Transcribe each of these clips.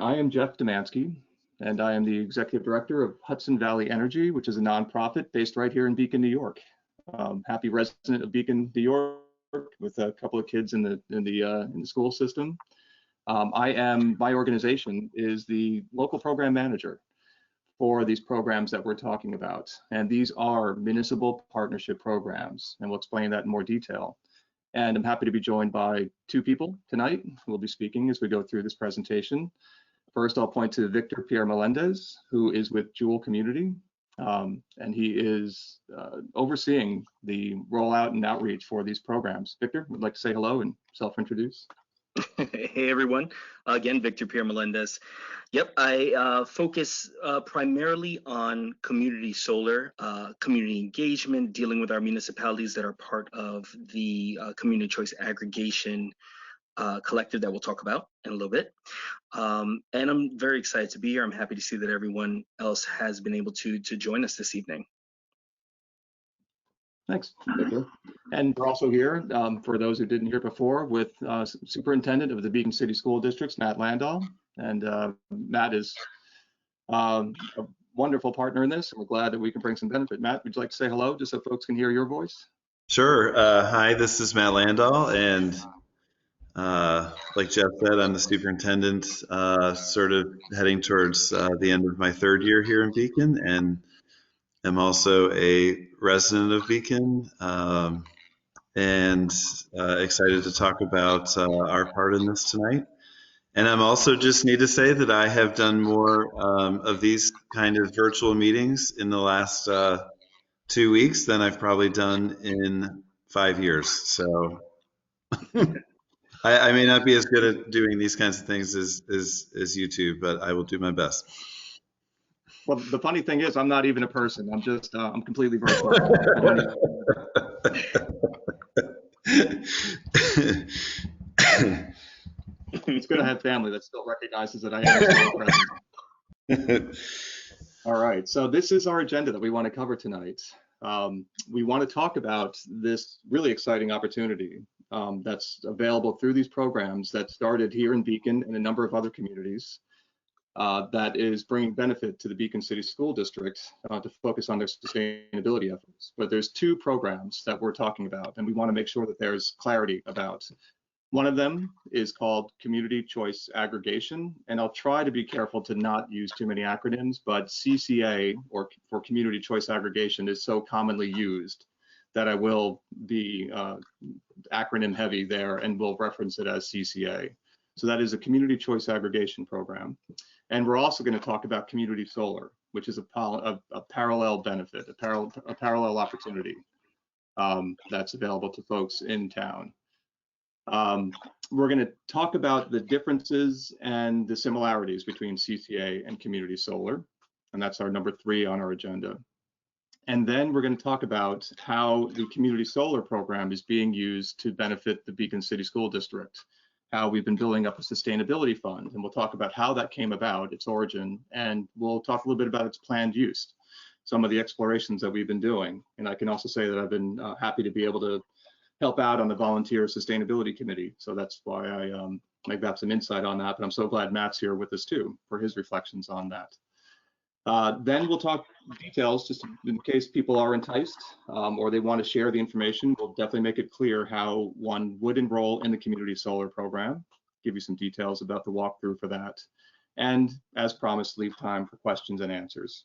I am Jeff Demansky, and I am the Executive Director of Hudson Valley Energy, which is a nonprofit based right here in Beacon, New York. Happy resident of Beacon, New York, with a couple of kids in the school system. My organization is the local program manager for these programs that we're talking about, and these are municipal partnership programs, and we'll explain that in more detail. And I'm happy to be joined by two people tonight who will be speaking as we go through this presentation. First, I'll point to Victor Pierre Melendez, who is with Jewel Community, and he is overseeing the rollout and outreach for these programs. Victor, would like to say hello and self-introduce. Hey everyone, again, Victor Pierre Melendez. Yep, I focus primarily on community solar, community engagement, dealing with our municipalities that are part of the community choice aggregation collective that we'll talk about in a little bit. And I'm very excited to be here. I'm happy to see that everyone else has been able to join us this evening. Thanks, Victor. And we're also here, for those who didn't hear before, with Superintendent of the Beacon City School Districts, Matt Landahl. And Matt is a wonderful partner in this, and we're glad that we can bring some benefit. Matt, would you like to say hello, just so folks can hear your voice? Sure. Hi, this is Matt Landahl, and like Jeff said, I'm the superintendent, sort of heading towards the end of my third year here in Beacon, and I'm also a resident of Beacon, and excited to talk about our part in this tonight. And I'm also just need to say that I have done more of these kind of virtual meetings in the last 2 weeks than I've probably done in 5 years. So I may not be as good at doing these kinds of things as you two, but I will do my best. Well, the funny thing is, I'm not even a person. I'm just, I'm completely virtual. It's good to have family that still recognizes that I am still present. All right, so this is our agenda that we want to cover tonight. We want to talk about this really exciting opportunity that's available through these programs that started here in Beacon and a number of other communities. That is bringing benefit to the Beacon City School District to focus on their sustainability efforts. But there's two programs that we're talking about, and we want to make sure that there's clarity about. One of them is called Community Choice Aggregation, and I'll try to be careful to not use too many acronyms, but CCA, or for Community Choice Aggregation, is so commonly used that I will be acronym heavy there and will reference it as CCA. So that is a Community Choice Aggregation program. And we're also going to talk about community solar, which is a parallel benefit, a parallel opportunity that's available to folks in town. We're going to talk about the differences and the similarities between CCA and community solar, and that's our number 3 on our agenda. And then we're going to talk about how the community solar program is being used to benefit the Beacon City School District, how we've been building up a sustainability fund, and we'll talk about how that came about, its origin, and we'll talk a little bit about its planned use, some of the explorations that we've been doing. And I can also say that I've been happy to be able to help out on the volunteer sustainability committee. So that's why I've got some insight on that, but I'm so glad Matt's here with us too for his reflections on that. Then we'll talk details, just in case people are enticed or they want to share the information. We'll definitely make it clear how one would enroll in the community solar program, give you some details about the walkthrough for that. And as promised, leave time for questions and answers.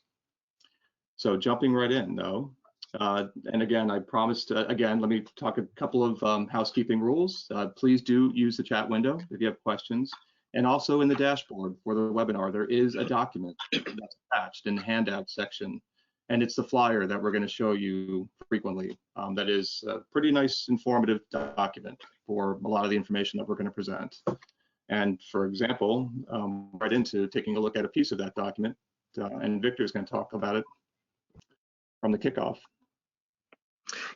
So jumping right in though, and again, I promised, again, let me talk a couple of housekeeping rules. Please do use the chat window if you have questions. And also in the dashboard for the webinar, there is a document that's attached in the handout section. And it's the flyer that we're going to show you frequently. That is a pretty nice informative document for a lot of the information that we're going to present. And for example, right into taking a look at a piece of that document, and Victor is going to talk about it from the kickoff.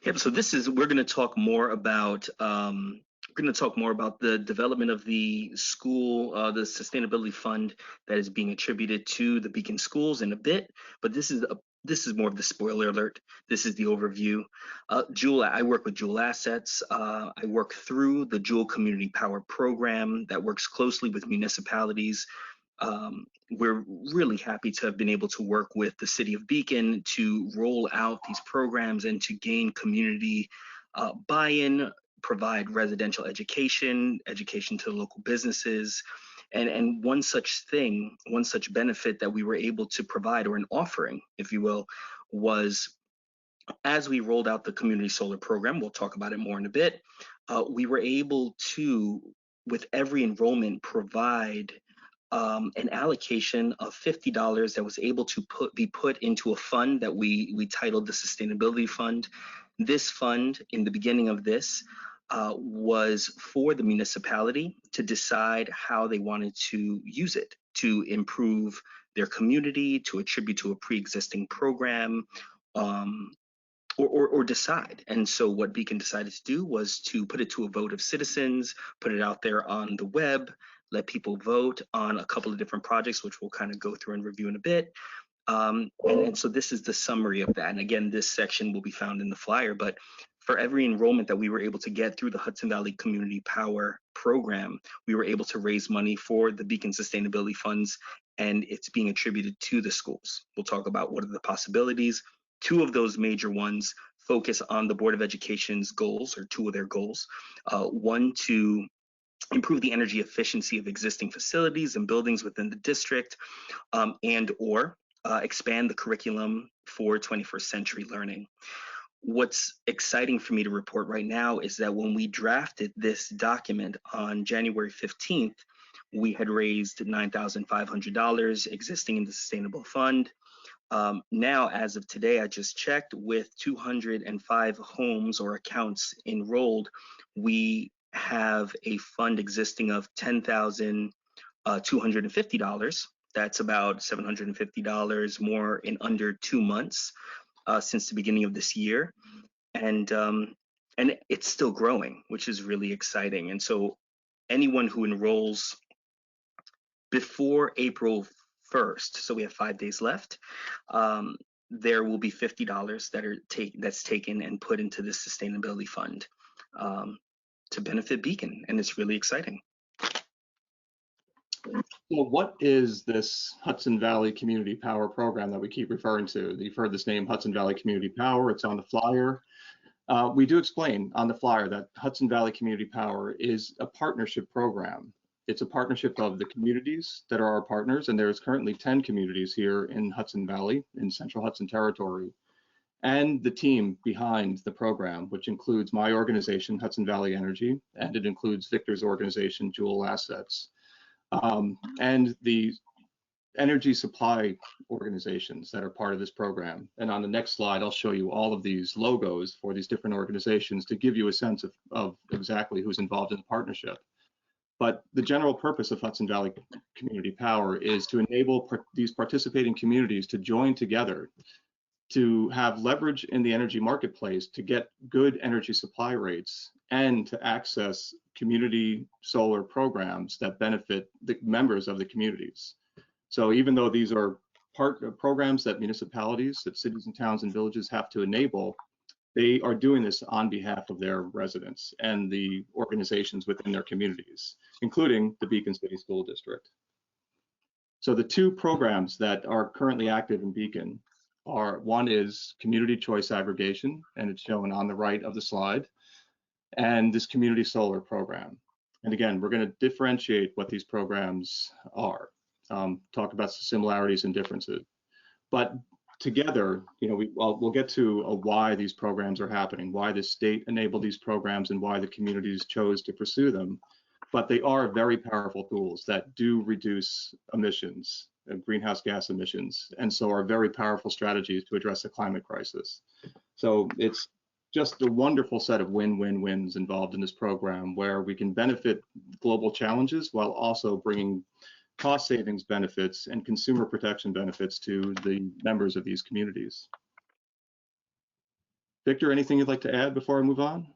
Yep. So we're going to talk more about the development of the school, the sustainability fund that is being attributed to the Beacon schools in a bit. But this is more of the spoiler alert. This is the overview. Jewel, I work with Jewel Assets. I work through the Jewel Community Power Program that works closely with municipalities We're really happy to have been able to work with the City of Beacon to roll out these programs and to gain community buy-in, provide residential education, education to local businesses. And one such thing, one such benefit that we were able to provide, or an offering, if you will, was as we rolled out the community solar program, we'll talk about it more in a bit, we were able to, with every enrollment, provide an allocation of $50 that was able to be put into a fund that we titled the Sustainability Fund. This fund, in the beginning of this, was for the municipality to decide how they wanted to use it to improve their community, to attribute to a pre-existing program, or decide. And so what Beacon decided to do was to put it to a vote of citizens, put it out there on the web, let people vote on a couple of different projects, which we'll kind of go through and review in a bit. And so this is the summary of that. And again, this section will be found in the flyer, but for every enrollment that we were able to get through the Hudson Valley Community Power Program, we were able to raise money for the Beacon Sustainability Funds, and it's being attributed to the schools. We'll talk about what are the possibilities. Two of those major ones focus on the Board of Education's goals, or two of their goals. One, to improve the energy efficiency of existing facilities and buildings within the district, and/or expand the curriculum for 21st century learning. What's exciting for me to report right now is that when we drafted this document on January 15th, we had raised $9,500 existing in the Sustainable Fund. Now, as of today, I just checked, with 205 homes or accounts enrolled, we have a fund existing of $10,250. That's about $750 more in under 2 months since the beginning of this year. And it's still growing, which is really exciting. And so anyone who enrolls before April 1st, so we have 5 days left, there will be $50 that's taken and put into this sustainability fund to benefit Beacon, and it's really exciting. So what is this Hudson Valley Community Power Program that we keep referring to? You've heard this name, Hudson Valley Community Power. It's on the flyer. We do explain on the flyer that Hudson Valley Community Power is a partnership program. It's a partnership of the communities that are our partners, and there's currently 10 communities here in Hudson Valley, in Central Hudson Territory, and the team behind the program, which includes my organization, Hudson Valley Energy, and it includes Victor's organization, Jewel Assets, and the energy supply organizations that are part of this program. And on the next slide, I'll show you all of these logos for these different organizations to give you a sense of exactly who's involved in the partnership. But the general purpose of Hudson Valley Community Power is to enable these participating communities to join together to have leverage in the energy marketplace to get good energy supply rates and to access community solar programs that benefit the members of the communities. So even though these are programs that municipalities, that cities and towns and villages have to enable, they are doing this on behalf of their residents and the organizations within their communities, including the Beacon City School District. So the two programs that are currently active in Beacon are, one is Community Choice Aggregation, and it's shown on the right of the slide, and this Community Solar Program. And again, we're going to differentiate what these programs are, talk about similarities and differences. But together, we'll get to why these programs are happening, why the state enabled these programs, and why the communities chose to pursue them. But they are very powerful tools that do reduce emissions, greenhouse gas emissions, and so are very powerful strategies to address the climate crisis. So it's just a wonderful set of win-win-wins involved in this program, where we can benefit global challenges while also bringing cost savings benefits and consumer protection benefits to the members of these communities. Victor, anything you'd like to add before I move on?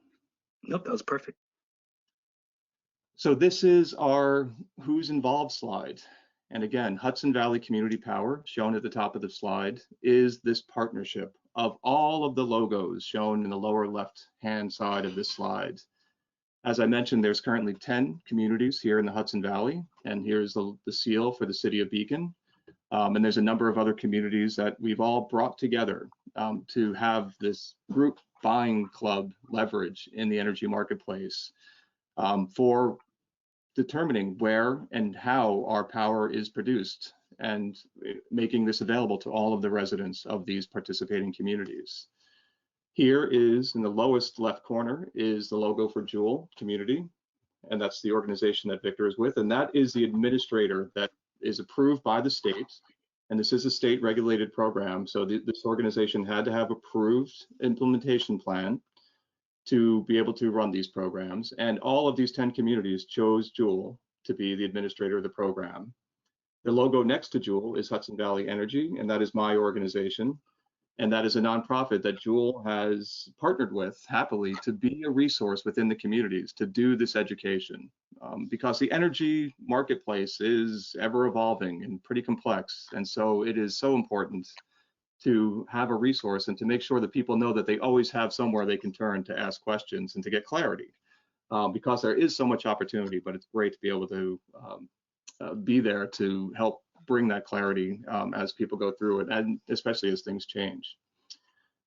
Nope, that was perfect. So this is our who's involved slide. And again, Hudson Valley Community Power, shown at the top of the slide, is this partnership of all of the logos shown in the lower left-hand side of this slide. As I mentioned, there's currently 10 communities here in the Hudson Valley, and here's the seal for the city of Beacon. And there's a number of other communities that we've all brought together to have this group buying club leverage in the energy marketplace for determining where and how our power is produced and making this available to all of the residents of these participating communities. Here is in the lowest left corner is the logo for Jewel Community, and that's the organization that Victor is with, and that is the administrator that is approved by the state. And this is a state regulated program, so this organization had to have approved implementation plan to be able to run these programs, and all of these 10 communities chose Jewel to be the administrator of the program. The logo next to Jewel is Hudson Valley Energy, and that is my organization. And that is a nonprofit that Jewel has partnered with happily to be a resource within the communities to do this education. Because the energy marketplace is ever evolving and pretty complex. And so it is so important to have a resource and to make sure that people know that they always have somewhere they can turn to ask questions and to get clarity. Because there is so much opportunity, but it's great to be able to be there to help bring that clarity as people go through it, and especially as things change.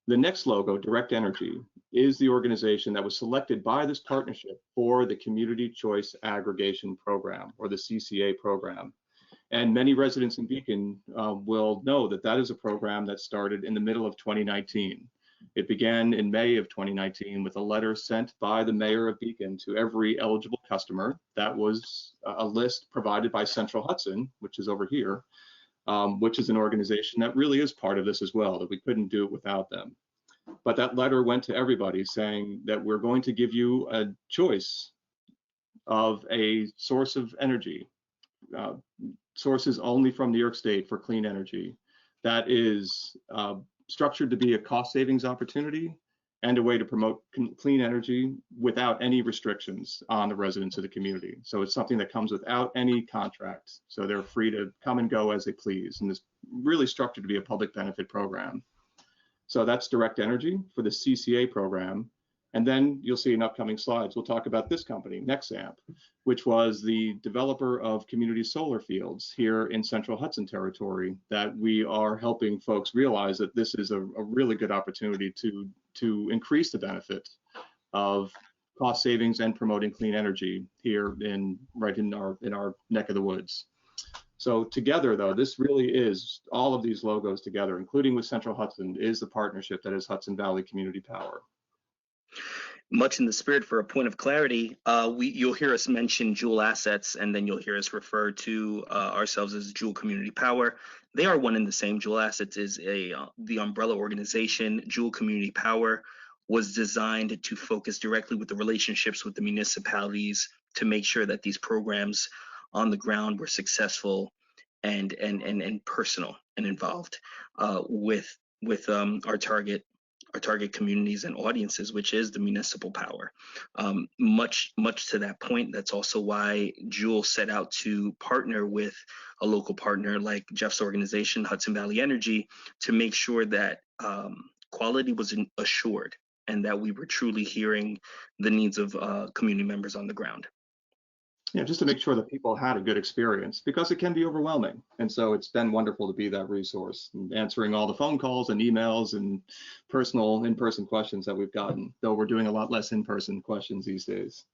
The next logo, Direct Energy, is the organization that was selected by this partnership for the Community Choice Aggregation Program, or the CCA program. And many residents in Beacon will know that that is a program that started in the middle of 2019. It began in May of 2019 with a letter sent by the mayor of Beacon to every eligible customer. That was a list provided by Central Hudson, which is over here, which is an organization that really is part of this as well, that we couldn't do it without them. But that letter went to everybody saying that we're going to give you a choice of a source of energy, sources only from New York State for clean energy. That is structured to be a cost savings opportunity and a way to promote clean energy without any restrictions on the residents of the community. So it's something that comes without any contract. So they're free to come and go as they please. And it's really structured to be a public benefit program. So that's Direct Energy for the CCA program. And then you'll see in upcoming slides, we'll talk about this company, Nexamp, which was the developer of community solar fields here in Central Hudson territory, that we are helping folks realize that this is a really good opportunity to increase the benefit of cost savings and promoting clean energy here right in our neck of the woods. So together, though, this really is all of these logos together, including with Central Hudson, is the partnership that is Hudson Valley Community Power. Much in the spirit, for a point of clarity, you'll hear us mention Jewel Assets, and then you'll hear us refer to ourselves as Jewel Community Power. They are one and the same. Jewel Assets is the umbrella organization. Jewel Community Power was designed to focus directly with the relationships with the municipalities to make sure that these programs on the ground were successful and personal and involved with our target communities and audiences, which is the municipal power. Much to that point, that's also why Jewel set out to partner with a local partner like Jeff's organization, Hudson Valley Energy, to make sure that quality was assured and that we were truly hearing the needs of community members on the ground. Yeah, just to make sure that people had a good experience, because it can be overwhelming. And so it's been wonderful to be that resource, and answering all the phone calls and emails and in-person questions that we've gotten, though we're doing a lot less in-person questions these days.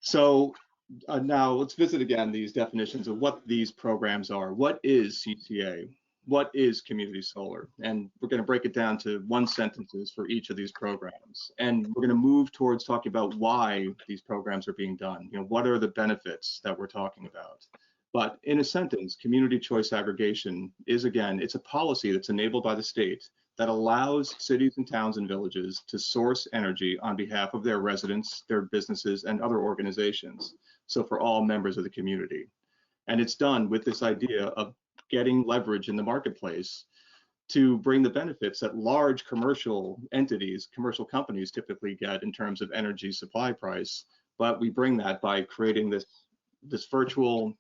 So now let's visit again these definitions of what these programs are. What is CCA? What is community solar? And we're going to break it down to one sentences for each of these programs. And we're going to move towards talking about why these programs are being done. You know, what are the benefits that we're talking about? But in a sentence, community choice aggregation is, again, it's a policy that's enabled by the state that allows cities and towns and villages to source energy on behalf of their residents, their businesses, and other organizations. So for all members of the community. And it's done with this idea of getting leverage in the marketplace to bring the benefits that large commercial entities, commercial companies typically get in terms of energy supply price. But we bring that by creating this virtual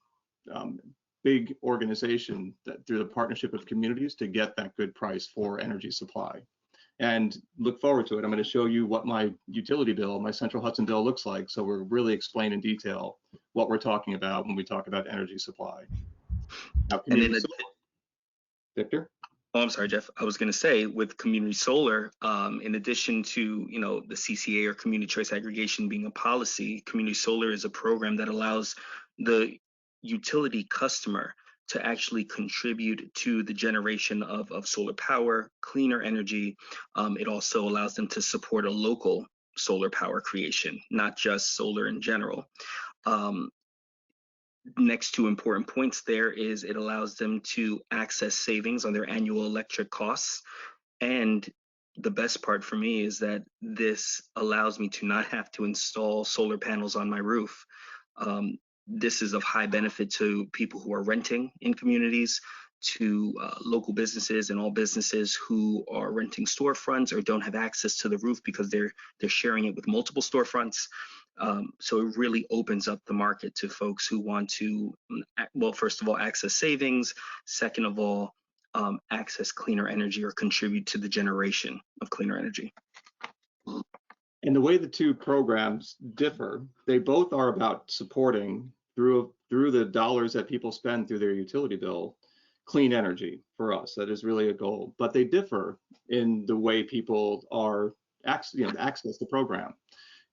big organization that through the partnership of communities to get that good price for energy supply. and look forward to it. I'm going to show you what my utility bill, my Central Hudson bill looks like. So we're really explain in detail what we're talking about when we talk about energy supply. Now, And then, Victor? oh, I'm sorry, Jeff. I was going to say with community solar, in addition to, the CCA or community choice aggregation being a policy, community solar is a program that allows the utility customer to actually contribute to the generation of solar power, cleaner energy. It also allows them to support a local solar power creation, not just solar in general. Next two important points there is it allows them to access savings on their annual electric costs. And the best part for me is that this allows me to not have to install solar panels on my roof. This is of high benefit to people who are renting in communities, to local businesses and all businesses who are renting storefronts or don't have access to the roof because they're sharing it with multiple storefronts. So it really opens up the market to folks who want to, well, first of all, access savings. Second of all, access cleaner energy or contribute to the generation of cleaner energy. And the way the two programs differ, they both are about supporting through the dollars that people spend through their utility bill, clean energy for us. That is really a goal. But they differ in the way people are access the program.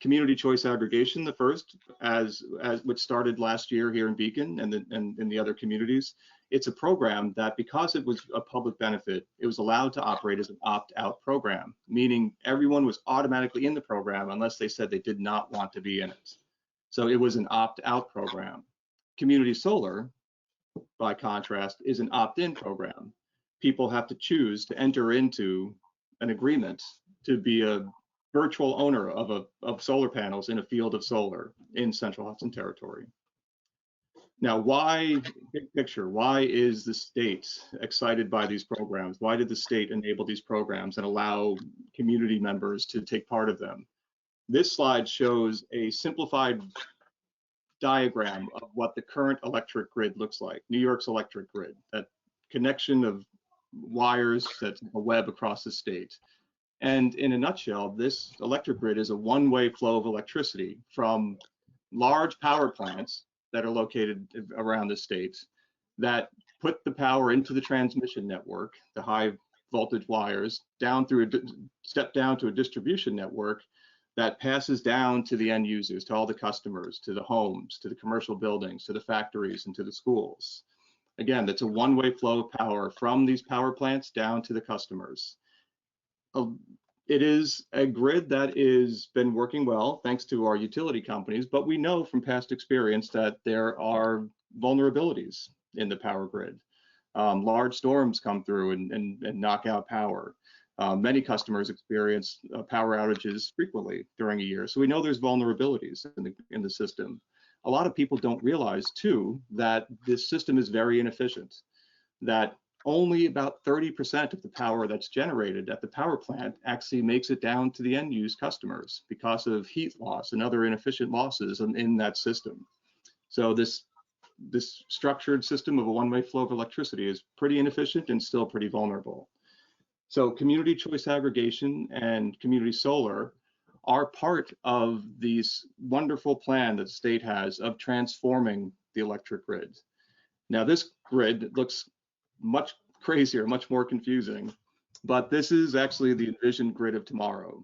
Community choice aggregation, the first, as which started last year here in Beacon and in the other communities. It's a program that, because it was a public benefit, it was allowed to operate as an opt-out program, meaning everyone was automatically in the program unless they said they did not want to be in it. So it was an opt-out program. Community solar, by contrast, is an opt-in program. People have to choose to enter into an agreement to be a virtual owner of solar panels in a field of solar in Central Hudson Territory. Now, why, big picture, why is the state excited by these programs? Why did the state enable these programs and allow community members to take part of them? This slide shows a simplified diagram of what the current electric grid looks like, New York's electric grid, that connection of wires that's a web across the state. And in a nutshell, this electric grid is a one-way flow of electricity from large power plants that are located around the state that put the power into the transmission network, the high voltage wires, down through step down to a distribution network that passes down to the end users, to all the customers, to the homes, to the commercial buildings, to the factories, and to the schools. Again, that's a one-way flow of power from these power plants down to the customers. It is a grid that has been working well thanks to our utility companies, but we know from past experience that there are vulnerabilities in the power grid. Large storms come through and knock out power. Many customers experience power outages frequently during a year, so we know there's vulnerabilities in the system. A lot of people don't realize too that this system is very inefficient, that only about 30% of the power that's generated at the power plant actually makes it down to the end use customers because of heat loss and other inefficient losses in that system. So this structured system of a one-way flow of electricity is pretty inefficient and still pretty vulnerable. So community choice aggregation and community solar are part of this wonderful plan that the state has of transforming the electric grid. Now, this grid looks much crazier, much more confusing, but this is actually the envisioned grid of tomorrow.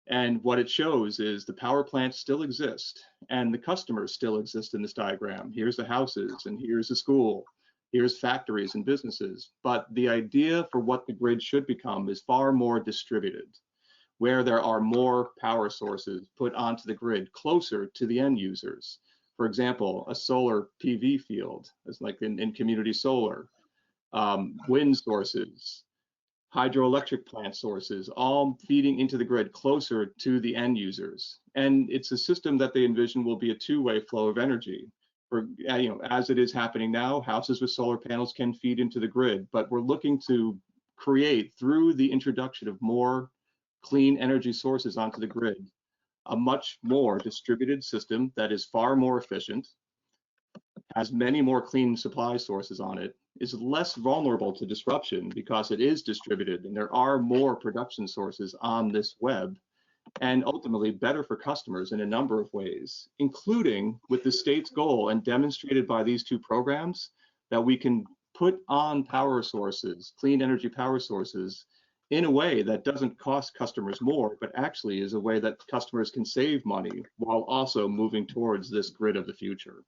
And what it shows is the power plants still exist and the customers still exist in this diagram. Here's the houses and here's the school, here's factories and businesses. But the idea for what the grid should become is far more distributed, where there are more power sources put onto the grid closer to the end users. For example, a solar PV field, as like in community solar, wind sources, hydroelectric plant sources, all feeding into the grid closer to the end users. And it's a system that they envision will be a two-way flow of energy. For, as it is happening now, houses with solar panels can feed into the grid, but we're looking to create, through the introduction of more clean energy sources onto the grid, a much more distributed system that is far more efficient, has many more clean supply sources on it, is less vulnerable to disruption because it is distributed and there are more production sources on this web, and ultimately better for customers in a number of ways, including with the state's goal and demonstrated by these two programs that we can put on power sources, clean energy power sources, in a way that doesn't cost customers more, but actually is a way that customers can save money while also moving towards this grid of the future.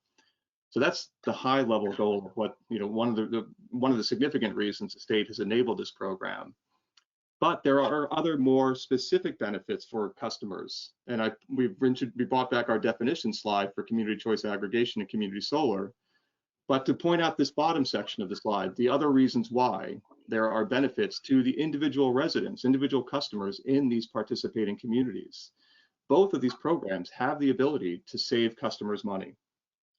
So that's the high level goal of what, one of the significant reasons the state has enabled this program. But there are other more specific benefits for customers. And we brought back our definition slide for community choice aggregation and community solar. But to point out this bottom section of the slide, the other reasons why there are benefits to the individual residents, individual customers in these participating communities. Both of these programs have the ability to save customers money,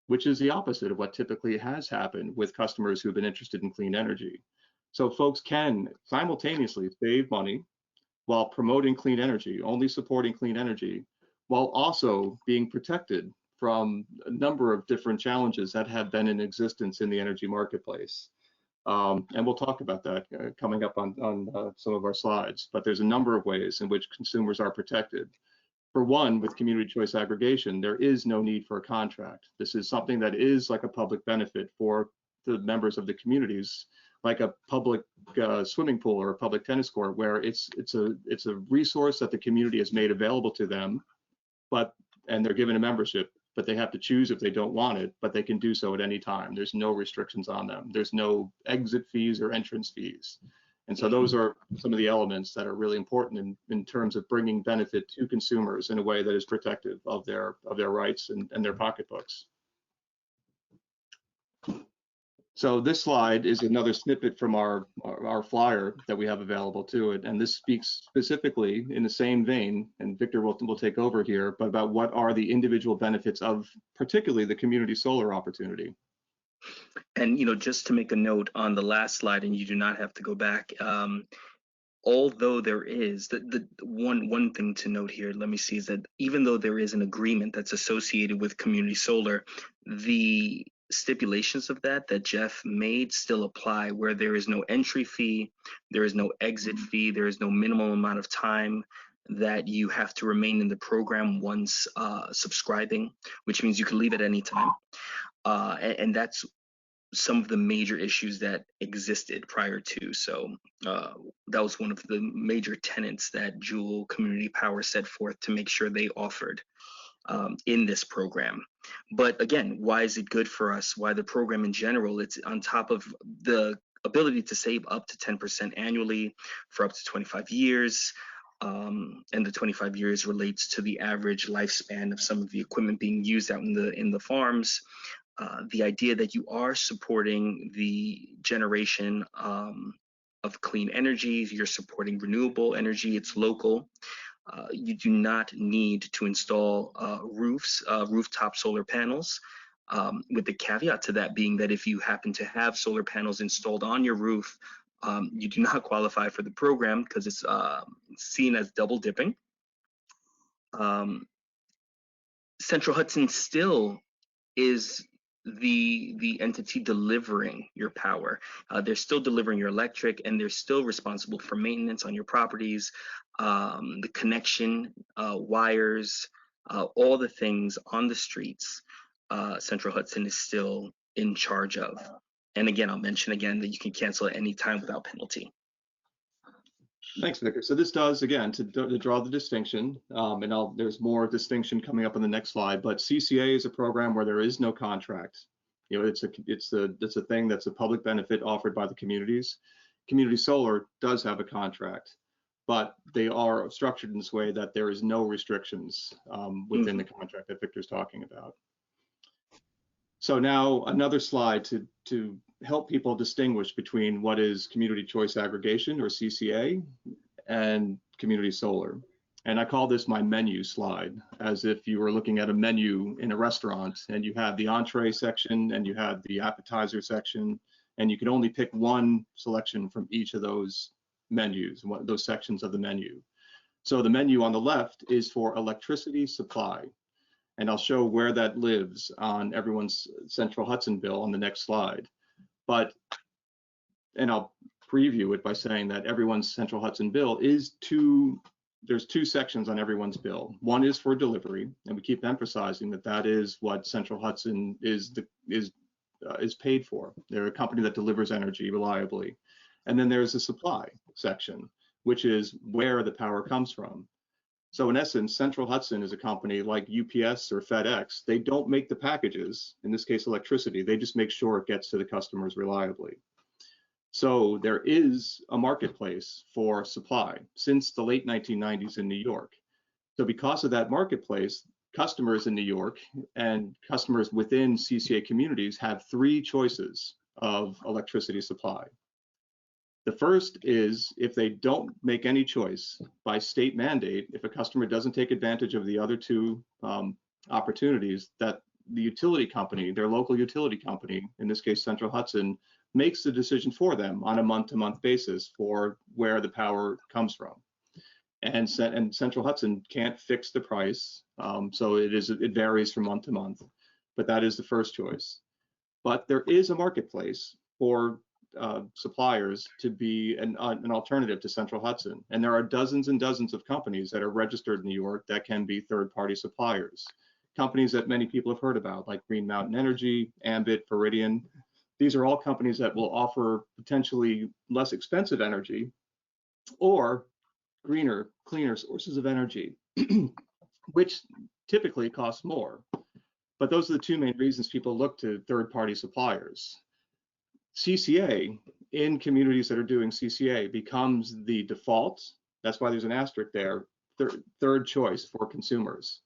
which is the opposite of what typically has happened with customers who've been interested in clean energy. So folks can simultaneously save money while promoting clean energy, only supporting clean energy, while also being protected from a number of different challenges that have been in existence in the energy marketplace. And we'll talk about that coming up on some of our slides, but there's a number of ways in which consumers are protected. For one, with community choice aggregation, there is no need for a contract. This is something that is like a public benefit for the members of the communities, like a public swimming pool or a public tennis court, where it's a resource that the community has made available to them, and they're given a membership, but they have to choose if they don't want it, but they can do so at any time. There's no restrictions on them. There's no exit fees or entrance fees. And so those are some of the elements that are really important in terms of bringing benefit to consumers in a way that is protective of their rights and their pocketbooks. So this slide is another snippet from our flyer that we have available to it. And this speaks specifically in the same vein, and Victor will take over here, but about what are the individual benefits of particularly the community solar opportunity. And, just to make a note on the last slide, and you do not have to go back, although there is the one thing to note here, let me see, is that even though there is an agreement that's associated with community solar, the stipulations of that Jeff made still apply, where there is no entry fee, there is no exit fee, there is no minimum amount of time that you have to remain in the program once subscribing, which means you can leave at any time. And that's some of the major issues that existed prior to. So that was one of the major tenets that Joule Community Power set forth to make sure they offered in this program. But again, why is it good for us? Why the program in general? It's on top of the ability to save up to 10% annually for up to 25 years. And the 25 years relates to the average lifespan of some of the equipment being used out in the farms. The idea that you are supporting the generation of clean energy, you're supporting renewable energy, it's local. You do not need to install rooftop solar panels, with the caveat to that being that if you happen to have solar panels installed on your roof, you do not qualify for the program because it's seen as double dipping. Central Hudson still is the entity delivering your power. They're still delivering your electric, and they're still responsible for maintenance on your properties, the connection, wires, all the things on the streets. Central Hudson is still in charge of. And again, I'll mention again that you can cancel at any time without penalty. Thanks, Victor. So this does, again, to draw the distinction, and there's more distinction coming up on the next slide, but CCA is a program where there is no contract. It's a thing that's a public benefit offered by the communities. Community solar does have a contract, but they are structured in this way that there is no restrictions within the contract that Victor's talking about. So now another slide to help people distinguish between what is community choice aggregation, or CCA, and community solar. And I call this my menu slide, as if you were looking at a menu in a restaurant and you have the entree section and you have the appetizer section, and you can only pick one selection from each of those menus, those sections of the menu. So the menu on the left is for electricity supply. And I'll show where that lives on everyone's Central Hudson bill on the next slide. And I'll preview it by saying that everyone's Central Hudson bill there's two sections on everyone's bill. One is for delivery, and we keep emphasizing that that is what Central Hudson is paid for. They're a company that delivers energy reliably. And then there's a supply section, which is where the power comes from. So in essence, Central Hudson is a company like UPS or FedEx. They don't make the packages, in this case electricity, they just make sure it gets to the customers reliably. So there is a marketplace for supply since the late 1990s in New York. So because of that marketplace, customers in New York and customers within CCA communities have three choices of electricity supply. The first is if they don't make any choice by state mandate, if a customer doesn't take advantage of the other two opportunities, that the utility company, their local utility company, in this case Central Hudson, makes the decision for them on a month-to-month basis for where the power comes from. And Central Hudson can't fix the price, so it varies from month to month, but that is the first choice. But there is a marketplace for suppliers to be an alternative to Central Hudson, and there are dozens and dozens of companies that are registered in New York that can be third-party suppliers. Companies that many people have heard about, like Green Mountain Energy, Ambit, Viridian. These are all companies that will offer potentially less expensive energy or greener, cleaner sources of energy, which typically cost more. But those are the two main reasons people look to third-party suppliers. CCA, in communities that are doing CCA, becomes the default. That's why there's an asterisk there, third choice for consumers.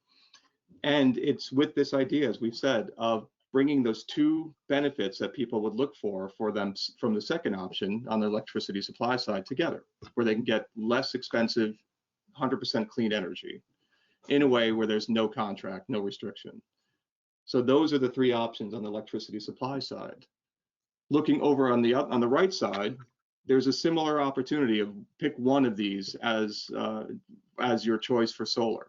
And it's with this idea, as we've said, of bringing those two benefits that people would look for them from the second option on the electricity supply side together, where they can get less expensive, 100% clean energy in a way where there's no contract, no restriction. So those are the three options on the electricity supply side. Looking over on the right side, there's a similar opportunity of pick one of these as your choice for solar.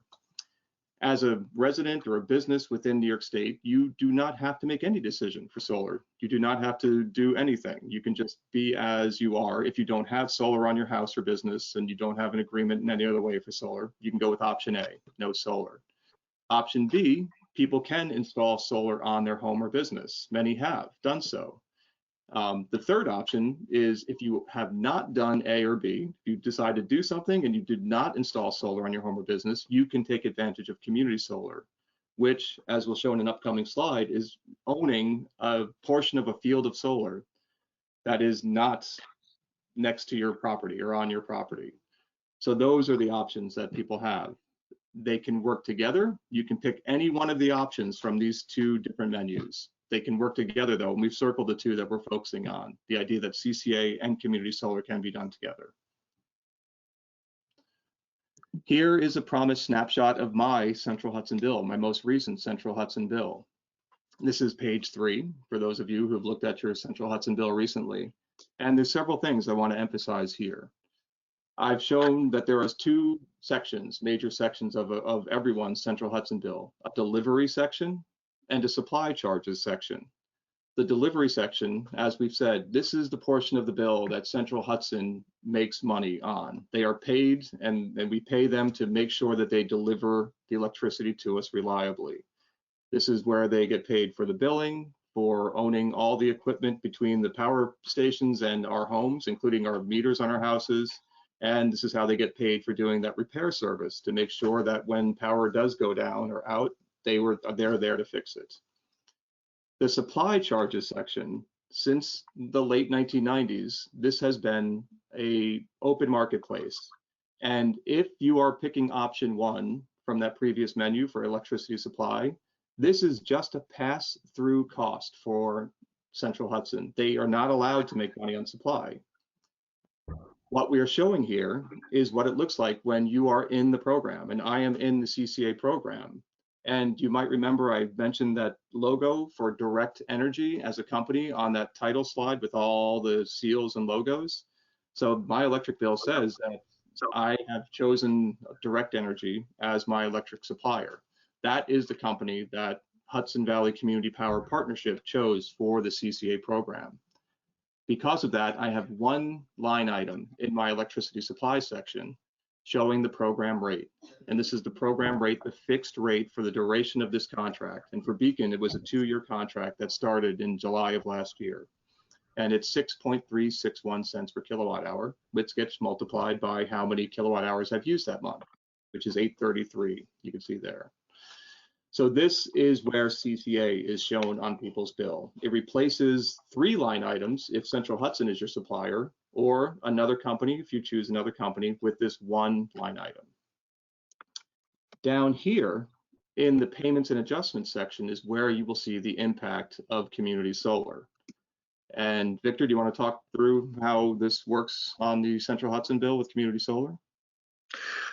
As a resident or a business within New York State, you do not have to make any decision for solar. You do not have to do anything. You can just be as you are. If you don't have solar on your house or business and you don't have an agreement in any other way for solar, you can go with option A, no solar. Option B, people can install solar on their home or business. Many have done so. The third option is if you have not done A or B, if you decide to do something and you did not install solar on your home or business, you can take advantage of community solar, which, as we'll show in an upcoming slide, is owning a portion of a field of solar that is not next to your property or on your property. So those are the options that people have. They can work together. You can pick any one of the options from these two different menus. They can work together though, and we've circled the two that we're focusing on, the idea that CCA and community solar can be done together. Here is a promised snapshot of my Central Hudson bill, my most recent Central Hudson bill. This is page 3 for those of you who have looked at your Central Hudson bill recently. And there's several things I want to emphasize here. I've shown that there are two sections, major sections of everyone's Central Hudson bill, a delivery section and a supply charges section. The delivery section, as we've said, this is the portion of the bill that Central Hudson makes money on. They are paid and we pay them to make sure that they deliver the electricity to us reliably. This is where they get paid for the billing, for owning all the equipment between the power stations and our homes, including our meters on our houses. And this is how they get paid for doing that repair service to make sure that when power does go down or out, they're there to fix it. The supply charges section, since the late 1990s, this has been an open marketplace. And if you are picking option 1 from that previous menu for electricity supply, this is just a pass-through cost for Central Hudson. They are not allowed to make money on supply. What we are showing here is what it looks like when you are in the program, and I am in the CCA program. And you might remember I mentioned that logo for Direct Energy as a company on that title slide with all the seals and logos. So my electric bill says that I have chosen Direct Energy as my electric supplier. that is the company that Hudson Valley Community Power Partnership chose for the CCA program. Because of that, I have one line item in my electricity supply section showing the program rate. And this is the program rate, the fixed rate for the duration of this contract. And for Beacon, it was a 2-year contract that started in July of last year. And it's 6.361 cents per kilowatt hour, which gets multiplied by how many kilowatt hours I've used that month, which is 833, you can see there. So this is where CCA is shown on people's bill. It replaces 3 line items if Central Hudson is your supplier, or another company if you choose another company, with this one line item. Down here in the payments and adjustments section is where you will see the impact of community solar. And Victor, do you want to talk through how this works on the Central Hudson bill with community solar?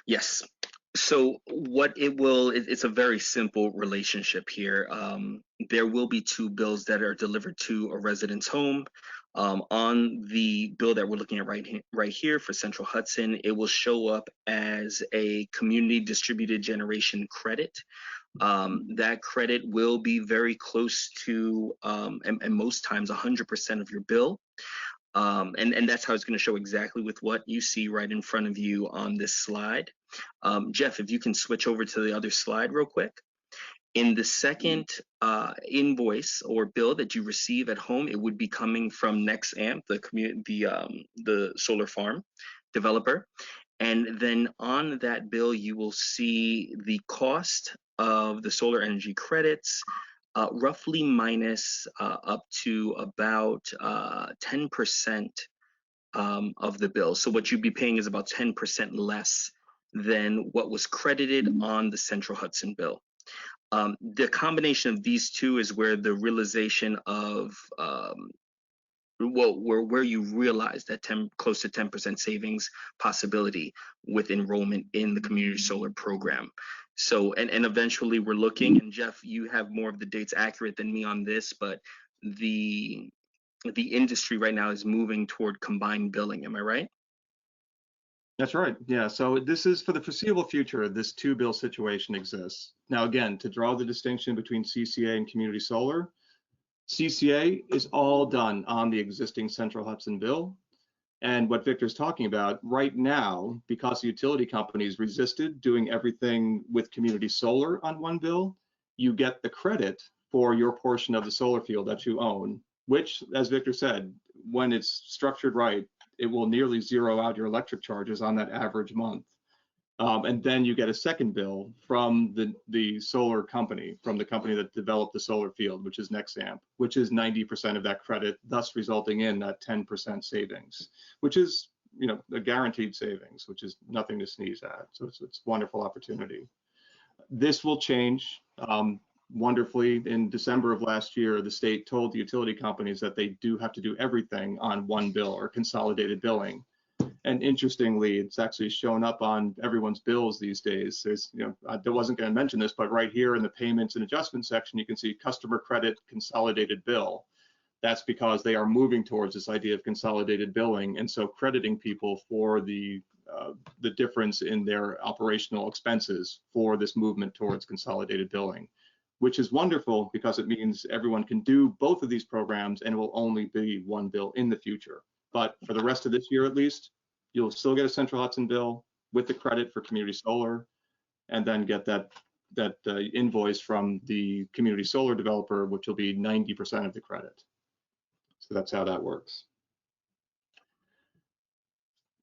Yes. So what it will, it's a very simple relationship here. There will be 2 bills that are delivered to a resident's home. On the bill that we're looking at right here for Central Hudson, it will show up as a community distributed generation credit. That credit will be very close to, and most times 100% of your bill. And that's how it's going to show exactly with what you see right in front of you on this slide. Jeff, if you can switch over to the other slide real quick. In the second invoice or bill that you receive at home, it would be coming from NextAmp, the solar farm developer. And then on that bill, you will see the cost of the solar energy credits, roughly minus up to about 10% of the bill. So what you'd be paying is about 10% less than what was credited on the Central Hudson bill. The combination of these 2 is where the realization of where you realize that close to 10% savings possibility with enrollment in the community solar program. So, and eventually we're looking, and Jeff, you have more of the dates accurate than me on this, but the industry right now is moving toward combined billing. Am I right? That's right. Yeah. So this is for the foreseeable future, this 2 bill situation exists. Now, again, to draw the distinction between CCA and community solar, CCA is all done on the existing Central Hudson bill. And what Victor's talking about right now, because the utility companies resisted doing everything with community solar on one bill, you get the credit for your portion of the solar field that you own, which, as Victor said, when it's structured right, it will nearly zero out your electric charges on that average month. And then you get a second bill from the solar company, from the company that developed the solar field, which is NextAmp, which is 90% of that credit, thus resulting in that 10% savings, which is, a guaranteed savings, which is nothing to sneeze at. So it's a wonderful opportunity. This will change wonderfully. In December of last year, the state told the utility companies that they do have to do everything on one bill, or consolidated billing. And interestingly, it's actually shown up on everyone's bills these days. There's, I wasn't going to mention this, but right here in the payments and adjustments section, you can see customer credit consolidated bill. That's because they are moving towards this idea of consolidated billing, and so crediting people for the difference in their operational expenses for this movement towards consolidated billing, which is wonderful because it means everyone can do both of these programs and it will only be one bill in the future. But for the rest of this year, at least, you'll still get a Central Hudson bill with the credit for community solar, and then get that invoice from the community solar developer, which will be 90% of the credit. So that's how that works.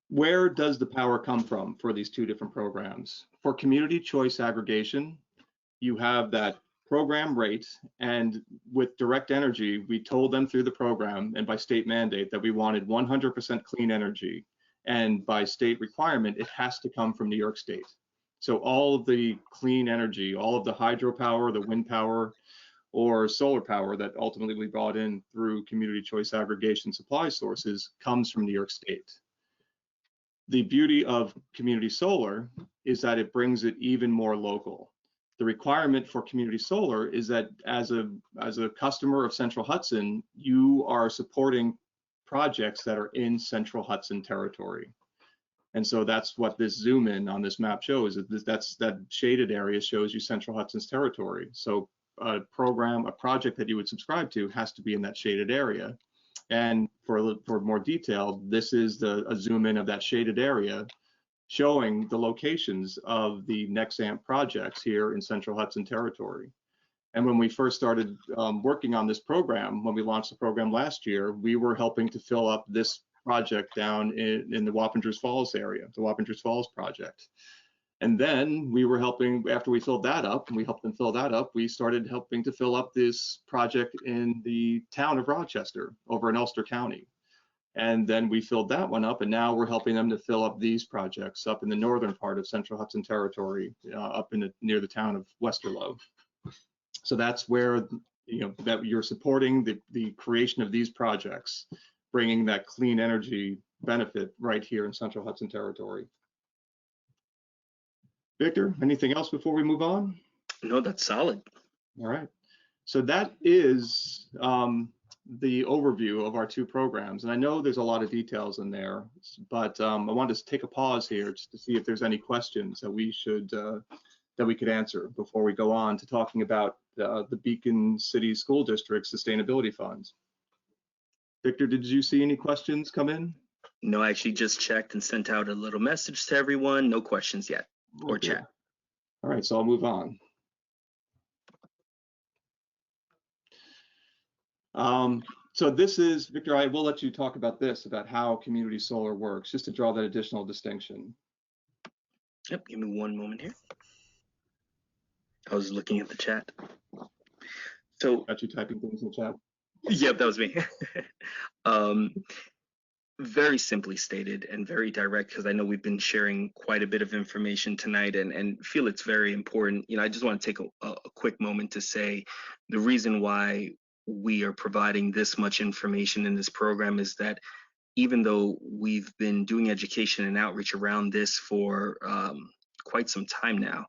Where does the power come from for these 2 different programs? For community choice aggregation, you have that program rate, and with Direct Energy, we told them through the program and by state mandate that we wanted 100% clean energy, and by state requirement, it has to come from New York State. So all of the clean energy, all of the hydropower, the wind power, or solar power that ultimately we brought in through community choice aggregation supply sources comes from New York State. The beauty of community solar is that it brings it even more local. The requirement for community solar is that as a customer of Central Hudson, you are supporting projects that are in Central Hudson territory. And so that's what this zoom in on this map shows. That shaded area shows you Central Hudson's territory. So a project that you would subscribe to has to be in that shaded area. And for more detail, this is a zoom in of that shaded area, showing the locations of the Nexamp projects here in Central Hudson territory. And when we first started working on this program, when we launched the program last year, we were helping to fill up this project down in the Wappingers Falls area, the Wappingers Falls project. And then we were helping, after we filled that up, and we helped them fill that up, we started helping to fill up this project in the town of Rochester over in Ulster County. And then we filled that one up, and now we're helping them to fill up these projects up in the northern part of Central Hudson territory, up near the town of Westerlo. So that's where, that you're supporting the creation of these projects, bringing that clean energy benefit right here in Central Hudson territory. Victor, anything else before we move on? No, that's solid. All right. So that is the overview of our two programs. And I know there's a lot of details in there, but I wanted to take a pause here just to see if there's any questions that we could answer before we go on to talking about the Beacon City School District Sustainability Funds. Victor, did you see any questions come in? No, I actually just checked and sent out a little message to everyone. No questions yet, or Okay. chat. All right, so I'll move on. So this is, Victor, I will let you talk about this, about how community solar works, just to draw that additional distinction. Yep, give me one moment here. I was looking at the chat. So, Got you typing things in the chat? yep, that was me. Very simply stated and very direct, because I know we've been sharing quite a bit of information tonight and feel it's very important. I just want to take a quick moment to say the reason why we are providing this much information in this program is that even though we've been doing education and outreach around this for quite some time now,